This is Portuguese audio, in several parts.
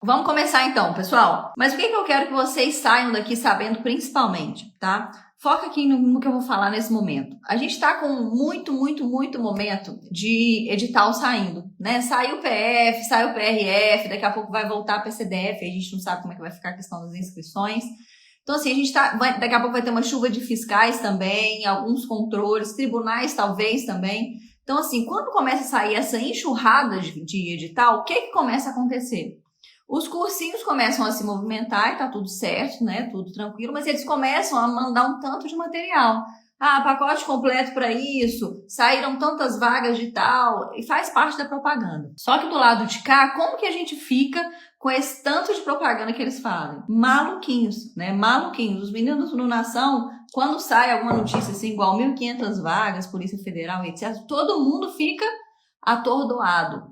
Vamos começar então, pessoal. Mas o que eu quero que vocês saiam daqui sabendo principalmente, tá? Foca aqui no que eu vou falar nesse momento. A gente tá com muito momento de edital saindo, né? Saiu o PF, saiu o PRF, daqui a pouco vai voltar para PCDF, a gente não sabe como é que vai ficar a questão das inscrições. Então, assim, a gente daqui a pouco vai ter uma chuva de fiscais também, alguns controles, tribunais talvez também. Então, assim, quando começa a sair essa enxurrada de edital, o que começa a acontecer? Os cursinhos começam a se movimentar e tá tudo certo, né? Tudo tranquilo, mas eles começam a mandar um tanto de material. Ah, pacote completo para isso, saíram tantas vagas de tal, e faz parte da propaganda. Só que do lado de cá, como que a gente fica com esse tanto de propaganda que eles fazem? Maluquinhos, né? Maluquinhos. Os meninos do Nação, quando sai alguma notícia assim, igual 1.500 vagas, Polícia Federal, etc., todo mundo fica atordoado.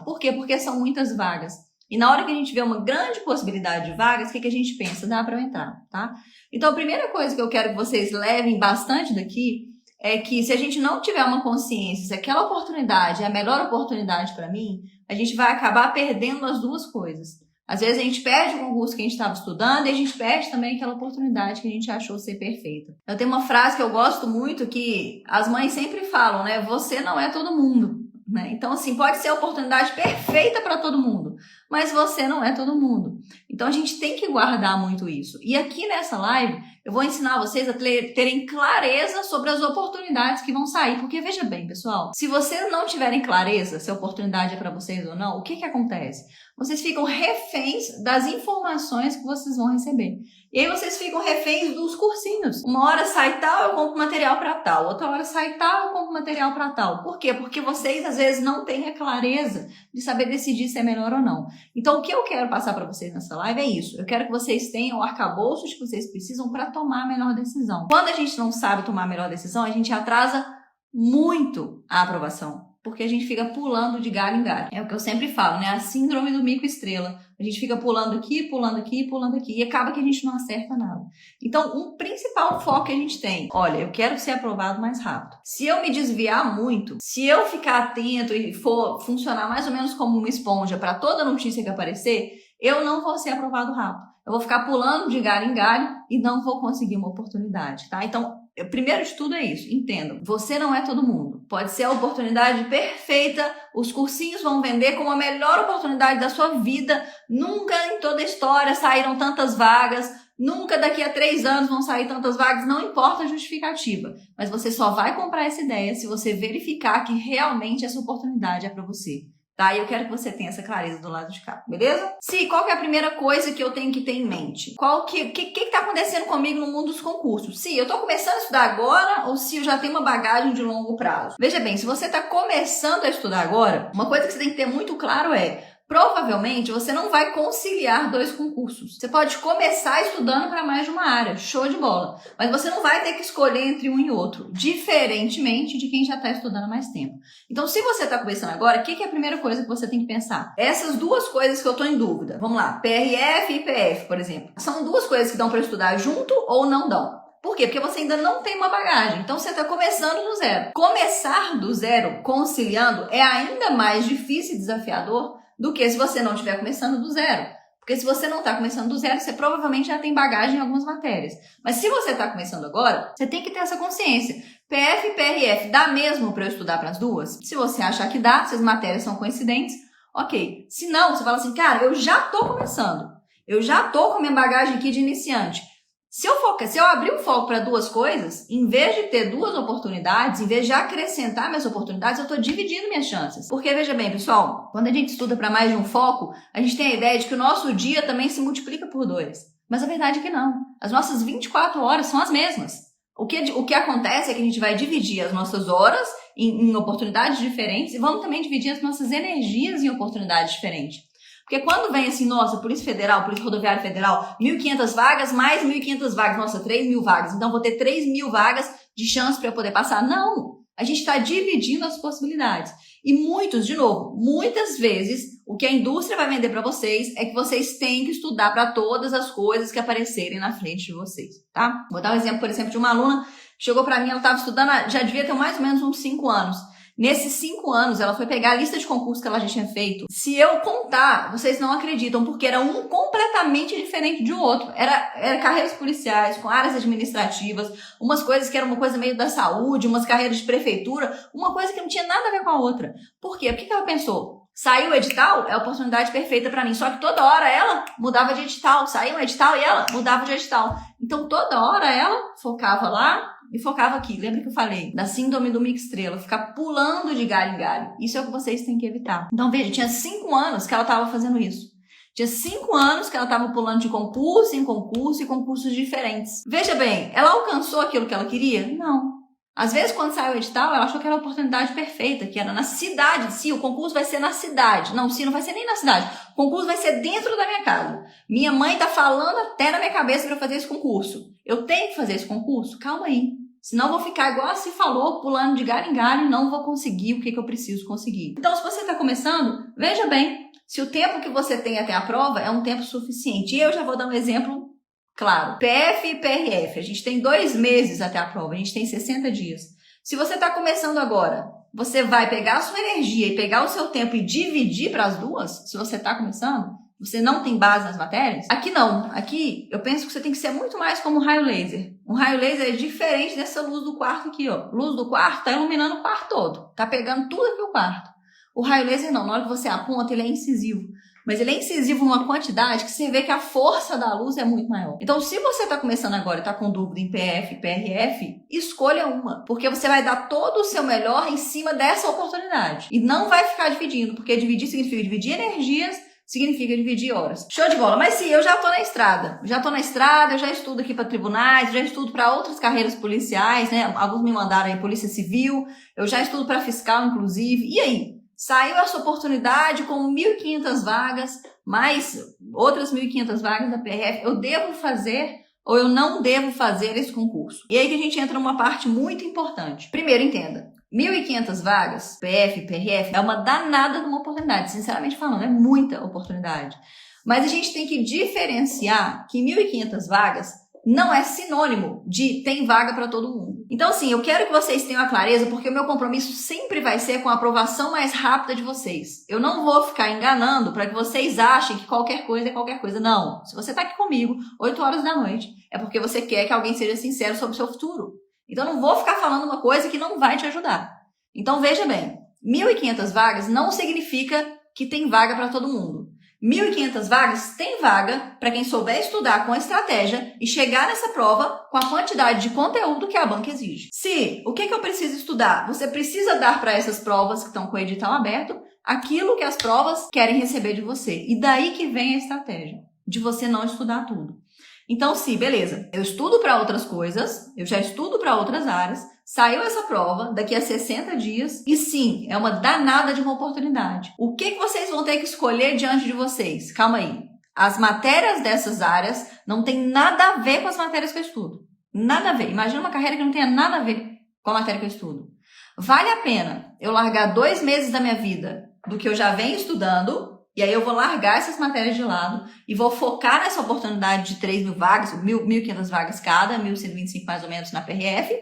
Por quê? Porque são muitas vagas. E na hora que a gente vê uma grande possibilidade de vagas, o que a gente pensa? Dá para eu entrar, tá? Então, a primeira coisa que eu quero que vocês levem bastante daqui é que se a gente não tiver uma consciência, se aquela oportunidade é a melhor oportunidade para mim, a gente vai acabar perdendo as duas coisas. Às vezes a gente perde o concurso que a gente estava estudando e a gente perde também aquela oportunidade que a gente achou ser perfeita. Eu tenho uma frase que eu gosto muito que as mães sempre falam, né? Você não é todo mundo. Né? Então, assim, pode ser a oportunidade perfeita para todo mundo, mas você não é todo mundo. Então, a gente tem que guardar muito isso. E aqui nessa live, eu vou ensinar vocês a terem clareza sobre as oportunidades que vão sair. Porque, veja bem, pessoal, se vocês não tiverem clareza se a oportunidade é para vocês ou não, o que acontece? Vocês ficam reféns das informações que vocês vão receber. E aí vocês ficam reféns dos cursinhos. Uma hora sai tal, eu compro material para tal. Outra hora sai tal, eu compro material para tal. Por quê? Porque vocês, às vezes, não têm a clareza de saber decidir se é melhor ou não. Então, o que eu quero passar para vocês nessa live é isso. Eu quero que vocês tenham o arcabouço que vocês precisam para tomar a melhor decisão. Quando a gente não sabe tomar a melhor decisão, a gente atrasa muito a aprovação. Porque a gente fica pulando de galho em galho. É o que eu sempre falo, né? A síndrome do mico-estrela. A gente fica pulando aqui, pulando aqui, pulando aqui. E acaba que a gente não acerta nada. Então, um principal foco que a gente tem. Olha, eu quero ser aprovado mais rápido. Se eu me desviar muito, se eu ficar atento e for funcionar mais ou menos como uma esponja para toda notícia que aparecer, eu não vou ser aprovado rápido. Eu vou ficar pulando de galho em galho e não vou conseguir uma oportunidade, tá? Então, primeiro de tudo é isso. Entendam. Você não é todo mundo. Pode ser a oportunidade perfeita, os cursinhos vão vender como a melhor oportunidade da sua vida. Nunca em toda a história saíram tantas vagas, nunca daqui a 3 anos vão sair tantas vagas, não importa a justificativa. Mas você só vai comprar essa ideia se você verificar que realmente essa oportunidade é para você. Tá? E eu quero que você tenha essa clareza do lado de cá, beleza? Qual que é a primeira coisa que eu tenho que ter em mente? O que tá acontecendo comigo no mundo dos concursos? Se eu tô começando a estudar agora ou se eu já tenho uma bagagem de longo prazo? Veja bem, se você tá começando a estudar agora, uma coisa que você tem que ter muito claro é: provavelmente você não vai conciliar 2 concursos. Você pode começar estudando para mais de uma área, show de bola. Mas você não vai ter que escolher entre um e outro, diferentemente de quem já está estudando há mais tempo. Então, se você está começando agora, o que é a primeira coisa que você tem que pensar? Essas 2 coisas que eu estou em dúvida. Vamos lá, PRF e PF, por exemplo. São 2 coisas que dão para estudar junto ou não dão? Por quê? Porque você ainda não tem uma bagagem. Então, você está começando do zero. Começar do zero, conciliando, é ainda mais difícil e desafiador do que se você não estiver começando do zero. Porque se você não está começando do zero, você provavelmente já tem bagagem em algumas matérias. Mas se você está começando agora, você tem que ter essa consciência. PF e PRF, dá mesmo para eu estudar para as 2? Se você achar que dá, se as matérias são coincidentes, ok. Se não, você fala assim, cara, eu já estou começando. Eu já estou com a minha bagagem aqui de iniciante. Se eu abrir o foco para 2 coisas, em vez de ter 2 oportunidades, em vez de acrescentar minhas oportunidades, eu estou dividindo minhas chances. Porque, veja bem, pessoal, quando a gente estuda para mais de um foco, a gente tem a ideia de que o nosso dia também se multiplica por 2. Mas a verdade é que não. As nossas 24 horas são as mesmas. O que acontece é que a gente vai dividir as nossas horas em oportunidades diferentes e vamos também dividir as nossas energias em oportunidades diferentes. Porque quando vem assim, nossa, Polícia Federal, Polícia Rodoviária Federal, 1.500 vagas, mais 1.500 vagas, nossa, 3.000 vagas, então vou ter 3.000 vagas de chance para eu poder passar. Não, a gente está dividindo as possibilidades. E muitas vezes, o que a indústria vai vender para vocês é que vocês têm que estudar para todas as coisas que aparecerem na frente de vocês, tá? Vou dar um exemplo, por exemplo, de uma aluna que chegou para mim, ela estava estudando, já devia ter mais ou menos uns 5 anos. Nesses 5 anos, ela foi pegar a lista de concursos que ela já tinha feito. Se eu contar, vocês não acreditam, porque era um completamente diferente de outro. Era carreiras policiais, com áreas administrativas, umas coisas que eram uma coisa meio da saúde, umas carreiras de prefeitura, uma coisa que não tinha nada a ver com a outra. Por quê? Por que ela pensou? Saiu o edital, é a oportunidade perfeita pra mim. Só que toda hora ela mudava de edital. Saiu um edital e ela mudava de edital. Então toda hora ela focava lá e focava aqui. Lembra que eu falei da síndrome do mico-estrela? Ficar pulando de galho em galho. Isso é o que vocês têm que evitar. Então veja, tinha 5 anos que ela estava fazendo isso. Tinha 5 anos que ela estava pulando de concurso em concurso e concursos diferentes. Veja bem, ela alcançou aquilo que ela queria? Não. Às vezes, quando saiu o edital, ela achou que era a oportunidade perfeita, que era na cidade. Se o concurso vai ser na cidade. Não, se não vai ser nem na cidade. O concurso vai ser dentro da minha casa. Minha mãe tá falando até na minha cabeça para eu fazer esse concurso. Eu tenho que fazer esse concurso? Calma aí. Senão eu vou ficar igual a se falou, pulando de galho em galho e não vou conseguir o que eu preciso conseguir. Então, se você está começando, veja bem se o tempo que você tem até a prova é um tempo suficiente. E eu já vou dar um exemplo. Claro, PF e PRF, a gente tem 2 meses até a prova, a gente tem 60 dias. Se você está começando agora, você vai pegar a sua energia e pegar o seu tempo e dividir para as duas? Se você está começando, você não tem base nas matérias? Aqui não, aqui eu penso que você tem que ser muito mais como um raio laser. Um raio laser é diferente dessa luz do quarto aqui, ó. Luz do quarto está iluminando o quarto todo, tá pegando tudo aqui o quarto. O raio laser não, na hora que você aponta ele é incisivo. Mas ele é incisivo numa quantidade que você vê que a força da luz é muito maior. Então, se você está começando agora e está com dúvida em PF e PRF, escolha uma. Porque você vai dar todo o seu melhor em cima dessa oportunidade. E não vai ficar dividindo, porque dividir significa dividir energias, significa dividir horas. Show de bola. Mas sim, eu já estou na estrada. Eu já estudo aqui para tribunais, já estudo para outras carreiras policiais, né? Alguns me mandaram aí Polícia Civil, eu já estudo para fiscal, inclusive. E aí? Saiu essa oportunidade com 1.500 vagas, mais outras 1.500 vagas da PRF. Eu devo fazer ou eu não devo fazer esse concurso? E aí que a gente entra numa parte muito importante. Primeiro, entenda. 1.500 vagas, PF, PRF, é uma danada de uma oportunidade. Sinceramente falando, é muita oportunidade. Mas a gente tem que diferenciar que 1.500 vagas não é sinônimo de tem vaga para todo mundo. Então, assim, eu quero que vocês tenham a clareza, porque o meu compromisso sempre vai ser com a aprovação mais rápida de vocês. Eu não vou ficar enganando para que vocês achem que qualquer coisa é qualquer coisa. Não. Se você está aqui comigo, 8 horas da noite, é porque você quer que alguém seja sincero sobre o seu futuro. Então, eu não vou ficar falando uma coisa que não vai te ajudar. Então, veja bem, 1.500 vagas não significa que tem vaga para todo mundo. 1.500 vagas tem vaga para quem souber estudar com estratégia e chegar nessa prova com a quantidade de conteúdo que a banca exige. Se o que eu preciso estudar? Você precisa dar para essas provas que estão com o edital aberto aquilo que as provas querem receber de você. E daí que vem a estratégia, de você não estudar tudo. Então, sim, beleza, eu estudo para outras coisas, eu já estudo para outras áreas, saiu essa prova daqui a 60 dias e sim, é uma danada de uma oportunidade. O que vocês vão ter que escolher diante de vocês? Calma aí. As matérias dessas áreas não tem nada a ver com as matérias que eu estudo. Nada a ver. Imagina uma carreira que não tenha nada a ver com a matéria que eu estudo. Vale a pena eu largar 2 meses da minha vida do que eu já venho estudando, e aí eu vou largar essas matérias de lado e vou focar nessa oportunidade de 3.000 vagas, 1.500 vagas cada, 1.125 mais ou menos na PRF,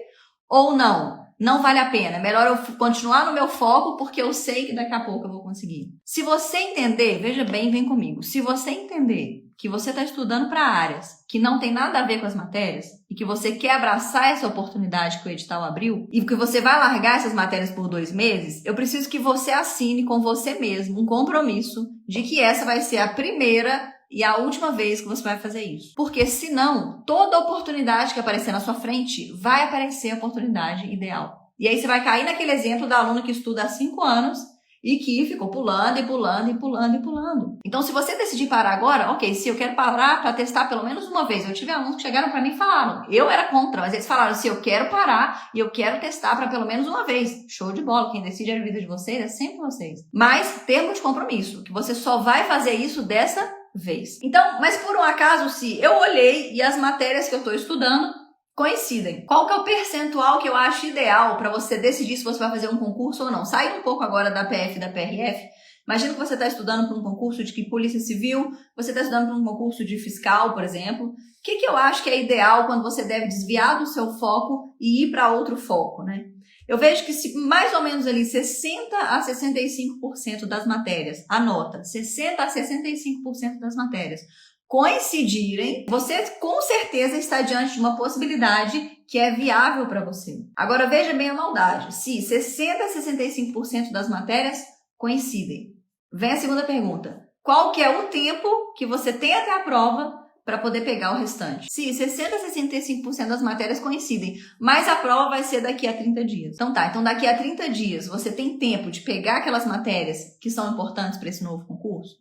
ou não? Não vale a pena. É melhor eu continuar no meu foco porque eu sei que daqui a pouco eu vou conseguir. Se você entender, veja bem, vem comigo. Se você entender que você está estudando para áreas que não tem nada a ver com as matérias e que você quer abraçar essa oportunidade que o edital abriu e que você vai largar essas matérias por 2 meses, eu preciso que você assine com você mesmo um compromisso de que essa vai ser a primeira e a última vez que você vai fazer isso. Porque senão, toda oportunidade que aparecer na sua frente vai aparecer a oportunidade ideal. E aí você vai cair naquele exemplo da aluna que estuda há 5 anos e que ficou pulando e pulando e pulando e pulando. Então, se você decidir parar agora, ok, se eu quero parar para testar pelo menos uma vez. Eu tive alunos que chegaram para mim e falaram, eu era contra, mas eles falaram, se eu quero parar e eu quero testar para pelo menos uma vez. Show de bola, quem decide a vida de vocês é sempre vocês. Mas, termo de compromisso, que você só vai fazer isso dessa vez. Então, mas por um acaso, se eu olhei e as matérias que eu estou estudando coincidem. Qual que é o percentual que eu acho ideal para você decidir se você vai fazer um concurso ou não? Saindo um pouco agora da PF e da PRF, imagina que você está estudando para um concurso de Polícia Civil, você está estudando para um concurso de fiscal, por exemplo. O que eu acho que é ideal quando você deve desviar do seu foco e ir para outro foco, né? eu vejo que se mais ou menos ali 60 a 65% das matérias, anota, 60 a 65% das matérias coincidirem, você com certeza está diante de uma possibilidade que é viável para você. Agora veja bem a maldade. Se 60 a 65% das matérias coincidem. Vem a segunda pergunta. Qual que é o tempo que você tem até a prova para poder pegar o restante? Se 60 a 65% das matérias coincidem, mas a prova vai ser daqui a 30 dias. Então daqui a 30 dias você tem tempo de pegar aquelas matérias que são importantes para esse novo concurso?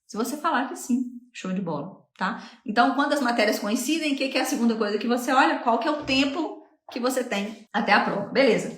Se você falar que sim, show de bola, tá? Então, quando as matérias coincidem, o que é a segunda coisa que você olha? Qual que é o tempo que você tem até a prova? Beleza.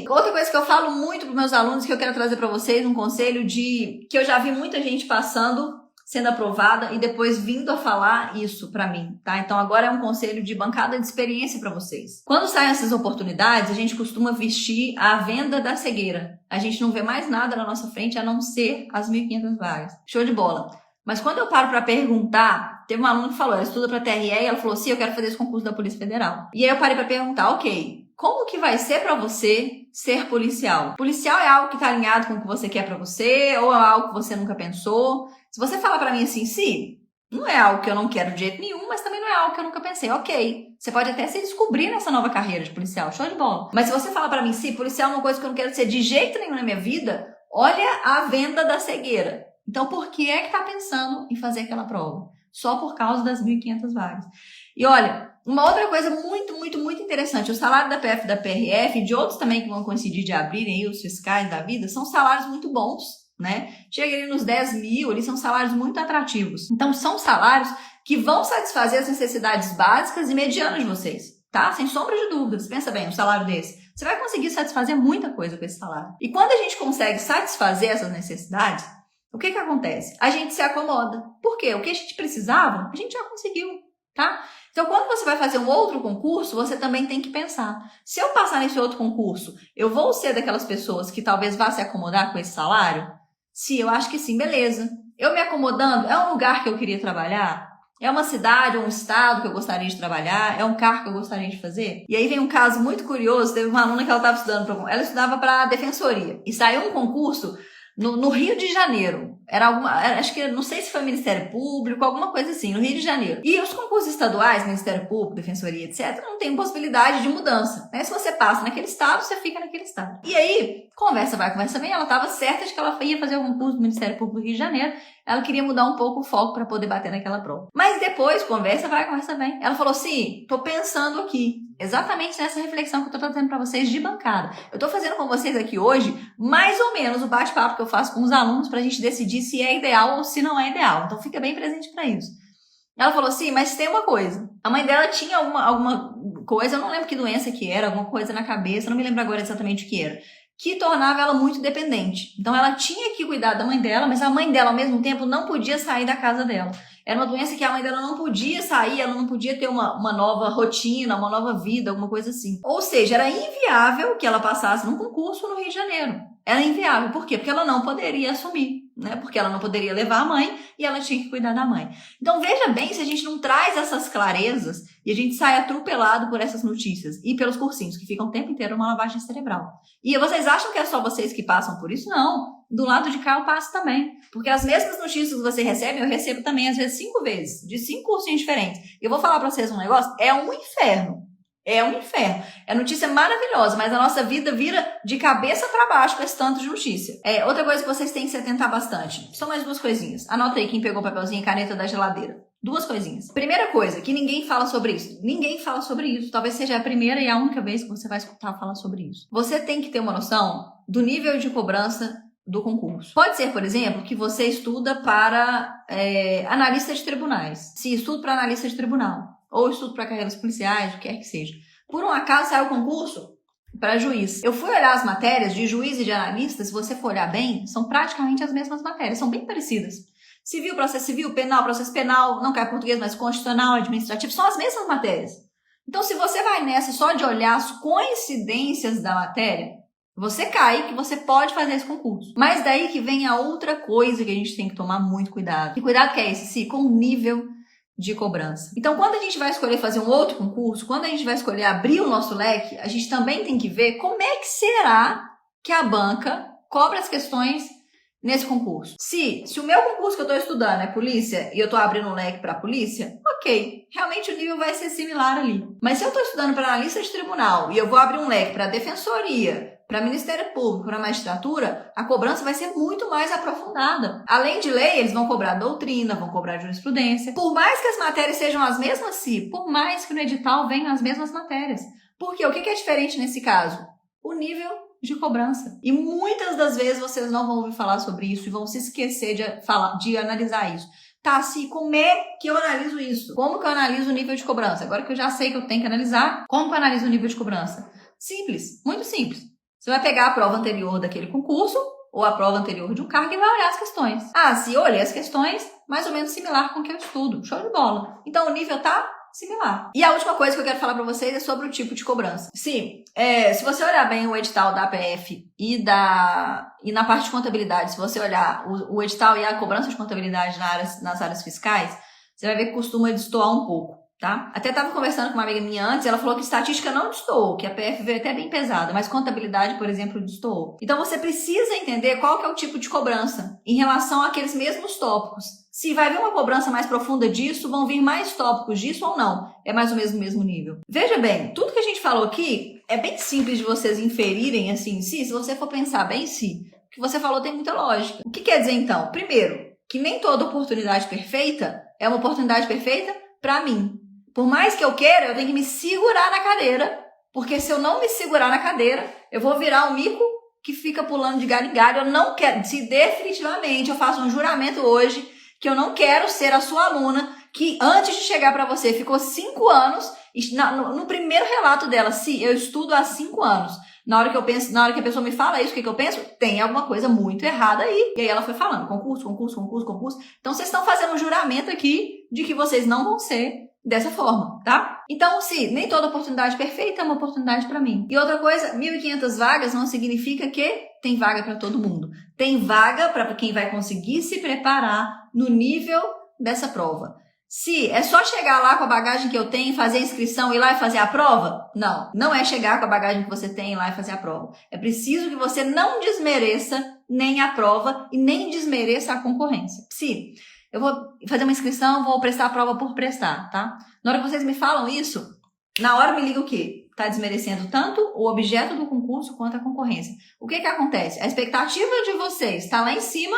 Outra coisa que eu falo muito para meus alunos, que eu quero trazer para vocês, um conselho que eu já vi muita gente passando, sendo aprovada e depois vindo a falar isso para mim, tá? Então agora é um conselho de bancada de experiência para vocês. Quando saem essas oportunidades, a gente costuma vestir a venda da cegueira. A gente não vê mais nada na nossa frente a não ser as 1.500 vagas. Show de bola. Mas quando eu paro para perguntar, teve uma aluna que falou, ela estuda para TRE e ela falou, sim, eu quero fazer esse concurso da Polícia Federal. E aí eu parei para perguntar, ok, como que vai ser para você ser policial? Policial é algo que está alinhado com o que você quer para você ou é algo que você nunca pensou? Se você falar para mim assim, sim, não é algo que eu não quero de jeito nenhum, mas também não é algo que eu nunca pensei. Ok, você pode até se descobrir nessa nova carreira de policial, show de bola. Mas se você falar para mim, sim, policial é uma coisa que eu não quero ser de jeito nenhum na minha vida, olha a venda da cegueira. Então, por que é que tá pensando em fazer aquela prova? Só por causa das 1.500 vagas. E olha, uma outra coisa muito, muito, muito interessante, o salário da PF, da PRF e de outros também que vão coincidir de abrirem aí os fiscais da vida, são salários muito bons, né? Chega ali nos 10 mil, eles são salários muito atrativos. Então, são salários que vão satisfazer as necessidades básicas e medianas de vocês, tá? Sem sombra de dúvidas. Pensa bem, um salário desse. Você vai conseguir satisfazer muita coisa com esse salário. E quando a gente consegue satisfazer essas necessidades, o que acontece? A gente se acomoda. Por quê? O que a gente precisava, a gente já conseguiu, tá? Então, quando você vai fazer um outro concurso, você também tem que pensar. Se eu passar nesse outro concurso, eu vou ser daquelas pessoas que talvez vá se acomodar com esse salário? Sim, eu acho que sim, beleza. Eu me acomodando, é um lugar que eu queria trabalhar? É uma cidade ou um estado que eu gostaria de trabalhar? É um cargo que eu gostaria de fazer? E aí vem um caso muito curioso, teve uma aluna que ela estava estudando, ela estudava para a defensoria, e saiu um concurso no Rio de Janeiro. Acho que, não sei se foi Ministério Público, alguma coisa assim, no Rio de Janeiro. E os concursos estaduais, Ministério Público, Defensoria, etc., não tem possibilidade de mudança, né? Se você passa naquele estado, você fica naquele estado. E aí, conversa vai, conversa vem, ela estava certa de que ela ia fazer o concurso do Ministério Público do Rio de Janeiro, ela queria mudar um pouco o foco para poder bater naquela prova. Mas depois, conversa vai, conversa vem. Ela falou assim, tô pensando aqui, exatamente nessa reflexão que eu tô trazendo para vocês de bancada. Eu tô fazendo com vocês aqui hoje, mais ou menos, o bate-papo que eu faço com os alunos pra gente decidir se é ideal ou se não é ideal. Então fica bem presente para isso. Ela falou assim, mas tem uma coisa. A mãe dela tinha alguma coisa, eu não lembro que doença que era, alguma coisa na cabeça, não me lembro agora exatamente o que era, que tornava ela muito dependente. Então ela tinha que cuidar da mãe dela, mas a mãe dela ao mesmo tempo não podia sair da casa dela. Era uma doença que a mãe dela não podia sair, ela não podia ter uma nova rotina, uma nova vida, alguma coisa assim. Ou seja, era inviável que ela passasse num concurso no Rio de Janeiro. Era inviável. Por quê? Porque ela não poderia assumir, né? Porque ela não poderia levar a mãe e ela tinha que cuidar da mãe. Então veja bem se a gente não traz essas clarezas e a gente sai atropelado por essas notícias e pelos cursinhos que ficam o tempo inteiro uma lavagem cerebral. E vocês acham que é só vocês que passam por isso? Não. Do lado de cá eu passo também. Porque as mesmas notícias que você recebe, eu recebo também às vezes 5 vezes, de 5 cursinhos diferentes. Eu vou falar pra vocês um negócio, é um inferno. É um inferno. É notícia maravilhosa, mas a nossa vida vira de cabeça para baixo com esse tanto de notícia. Outra coisa que vocês têm que se atentar bastante. São mais 2 coisinhas. Anota aí quem pegou papelzinho e caneta da geladeira. 2 coisinhas. Primeira coisa, que ninguém fala sobre isso. Ninguém fala sobre isso. Talvez seja a primeira e a única vez que você vai escutar falar sobre isso. Você tem que ter uma noção do nível de cobrança do concurso. Pode ser, por exemplo, que você estuda para analista de tribunais. Se estuda para analista de tribunal. Ou estudo para carreiras policiais, o que quer que seja. Por um acaso saiu o concurso para juiz. Eu fui olhar as matérias de juiz e de analista, se você for olhar bem, são praticamente as mesmas matérias, são bem parecidas. Civil, processo civil, penal, processo penal, não cai português, mas constitucional, administrativo, são as mesmas matérias. Então, se você vai nessa só de olhar as coincidências da matéria, você cai que você pode fazer esse concurso. Mas daí que vem a outra coisa que a gente tem que tomar muito cuidado. Que cuidado que é esse? Com o nível de cobrança. Então, quando a gente vai escolher fazer um outro concurso, quando a gente vai escolher abrir o nosso leque, a gente também tem que ver como é que será que a banca cobra as questões nesse concurso. Se o meu concurso que eu estou estudando é polícia e eu estou abrindo um leque para polícia, ok, realmente o nível vai ser similar ali. Mas se eu estou estudando para analista de tribunal e eu vou abrir um leque para defensoria, para Ministério Público, para magistratura, a cobrança vai ser muito mais aprofundada. Além de lei, eles vão cobrar doutrina, vão cobrar jurisprudência. Por mais que as matérias sejam as mesmas, por mais que no edital venham as mesmas matérias. Porque o que é diferente nesse caso? O nível de cobrança. E muitas das vezes vocês não vão ouvir falar sobre isso e vão se esquecer de analisar isso. Tá, assim, como é que eu analiso isso? Como que eu analiso o nível de cobrança? Agora que eu já sei que eu tenho que analisar, como que eu analiso o nível de cobrança? Simples, muito simples. Você vai pegar a prova anterior daquele concurso ou a prova anterior de um cargo e vai olhar as questões. Ah, se eu olhei as questões, mais ou menos similar com o que eu estudo. Show de bola. Então o nível tá similar. E a última coisa que eu quero falar para vocês é sobre o tipo de cobrança. Sim, se você olhar bem o edital da APF e na parte de contabilidade, se você olhar o edital e a cobrança de contabilidade nas áreas fiscais, você vai ver que costuma destoar um pouco. Tá? Até estava conversando com uma amiga minha antes, ela falou que estatística não destoou, que a PF veio até bem pesada, mas contabilidade, por exemplo, destoou. Então você precisa entender qual que é o tipo de cobrança em relação àqueles mesmos tópicos. Se vai vir uma cobrança mais profunda disso, vão vir mais tópicos disso ou não? É mais ou menos o mesmo nível. Veja bem, tudo que a gente falou aqui é bem simples de vocês inferirem assim, se você for pensar bem o que você falou tem muita lógica. O que quer dizer então? Primeiro, que nem toda oportunidade perfeita é uma oportunidade perfeita para mim. Por mais que eu queira, eu tenho que me segurar na cadeira, porque se eu não me segurar na cadeira, eu vou virar um mico que fica pulando de galho em galho. Eu não quero, se definitivamente eu faço um juramento hoje, que eu não quero ser a sua aluna, que antes de chegar para você ficou 5 anos, no primeiro relato dela, se eu estudo há 5 anos, na hora que a pessoa me fala isso, o que eu penso? Tem alguma coisa muito errada aí. E aí ela foi falando, concurso. Então vocês estão fazendo um juramento aqui de que vocês não vão ser dessa forma, tá? Então, se nem toda oportunidade perfeita é uma oportunidade para mim. E outra coisa, 1.500 vagas não significa que tem vaga para todo mundo. Tem vaga para quem vai conseguir se preparar no nível dessa prova. Se é só chegar lá com a bagagem que eu tenho, fazer a inscrição e ir lá e fazer a prova? Não, não é chegar com a bagagem que você tem e ir lá e fazer a prova. É preciso que você não desmereça nem a prova e nem desmereça a concorrência. Se eu vou fazer uma inscrição, vou prestar a prova por prestar, tá? Na hora que vocês me falam isso, na hora me liga o quê? Tá desmerecendo tanto o objeto do concurso quanto a concorrência. O que acontece? A expectativa de vocês está lá em cima,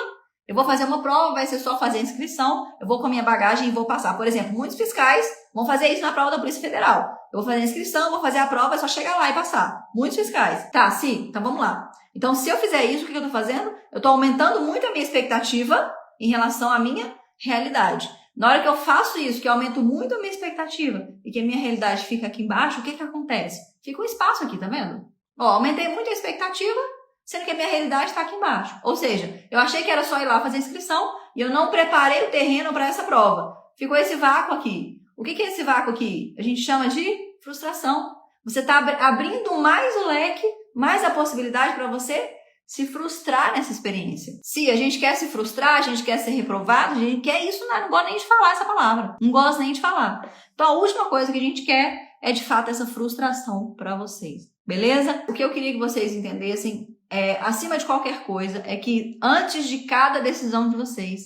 eu vou fazer uma prova, vai ser só fazer a inscrição, eu vou com a minha bagagem e vou passar. Por exemplo, muitos fiscais vão fazer isso na prova da Polícia Federal. Eu vou fazer a inscrição, vou fazer a prova, é só chegar lá e passar. Muitos fiscais. Tá, sim, então vamos lá. Então, se eu fizer isso, o que eu tô fazendo? Eu tô aumentando muito a minha expectativa em relação à minha realidade. Na hora que eu faço isso, que eu aumento muito a minha expectativa e que a minha realidade fica aqui embaixo, o que acontece? Fica um espaço aqui, tá vendo? Ó, aumentei muito a expectativa, sendo que a minha realidade está aqui embaixo. Ou seja, eu achei que era só ir lá fazer inscrição e eu não preparei o terreno para essa prova. Ficou esse vácuo aqui. O que é esse vácuo aqui? A gente chama de frustração. Você está abrindo mais o leque, mais a possibilidade para você se frustrar nessa experiência. Se a gente quer se frustrar, a gente quer ser reprovado, a gente quer isso, não gosto nem de falar essa palavra. Não gosto nem de falar. Então, a última coisa que a gente quer é, de fato, essa frustração para vocês. Beleza? O que eu queria que vocês entendessem, acima de qualquer coisa, é que antes de cada decisão de vocês,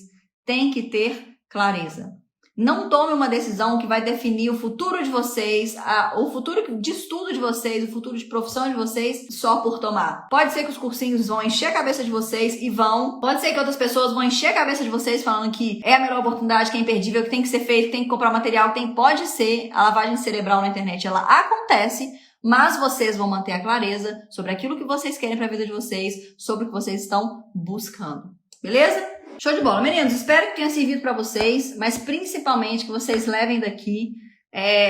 tem que ter clareza. Não tome uma decisão que vai definir o futuro de vocês, o futuro de estudo de vocês, o futuro de profissão de vocês, só por tomar. Pode ser que os cursinhos vão encher a cabeça de vocês e vão. Pode ser que outras pessoas vão encher a cabeça de vocês falando que é a melhor oportunidade, que é imperdível, que tem que ser feito, que tem que comprar material, pode ser. A lavagem cerebral na internet, ela acontece, mas vocês vão manter a clareza sobre aquilo que vocês querem para a vida de vocês, sobre o que vocês estão buscando. Beleza? Show de bola. Meninos, espero que tenha servido para vocês, mas principalmente que vocês levem daqui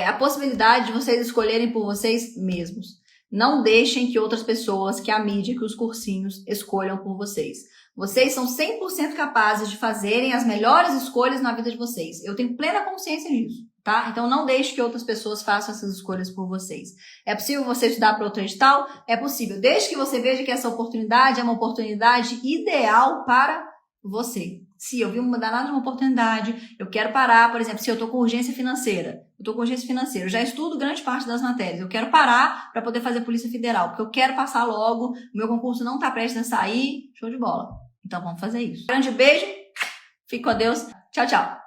a possibilidade de vocês escolherem por vocês mesmos. Não deixem que outras pessoas, que a mídia, que os cursinhos escolham por vocês. Vocês são 100% capazes de fazerem as melhores escolhas na vida de vocês. Eu tenho plena consciência disso, tá? Então não deixe que outras pessoas façam essas escolhas por vocês. É possível você estudar para outro edital? É possível. Desde que você veja que essa oportunidade é uma oportunidade ideal para você. Se eu vi uma danada de uma oportunidade, eu quero parar, por exemplo, se eu tô com urgência financeira, eu já estudo grande parte das matérias, eu quero parar para poder fazer Polícia Federal, porque eu quero passar logo, o meu concurso não tá prestes a sair, show de bola. Então vamos fazer isso. Grande beijo, fique com Deus, tchau, tchau.